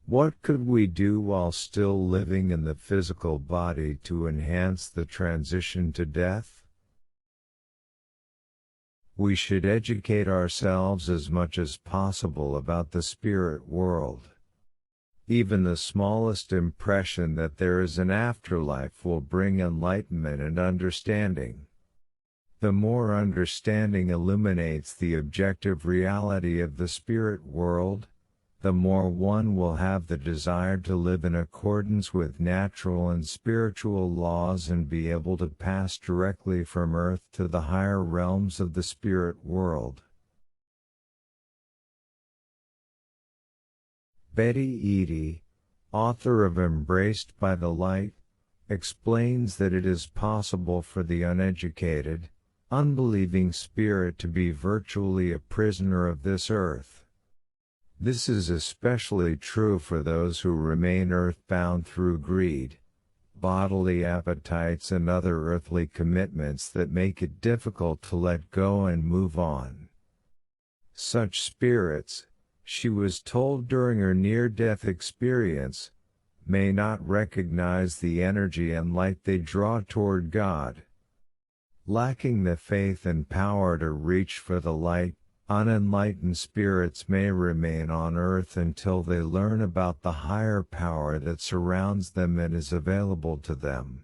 What could we do while still living in the physical body to enhance the transition to death? We should educate ourselves as much as possible about the spirit world. Even the smallest impression that there is an afterlife will bring enlightenment and understanding. The more understanding illuminates the objective reality of the spirit world, the more one will have the desire to live in accordance with natural and spiritual laws and be able to pass directly from earth to the higher realms of the spirit world. Betty Eady, author of Embraced by the Light, explains that it is possible for the uneducated, unbelieving spirit to be virtually a prisoner of this earth. This is especially true for those who remain earthbound through greed, bodily appetites and other earthly commitments that make it difficult to let go and move on. Such spirits, she was told during her near-death experience, may not recognize the energy and light they draw toward God. Lacking the faith and power to reach for the light, unenlightened spirits may remain on earth until they learn about the higher power that surrounds them and is available to them.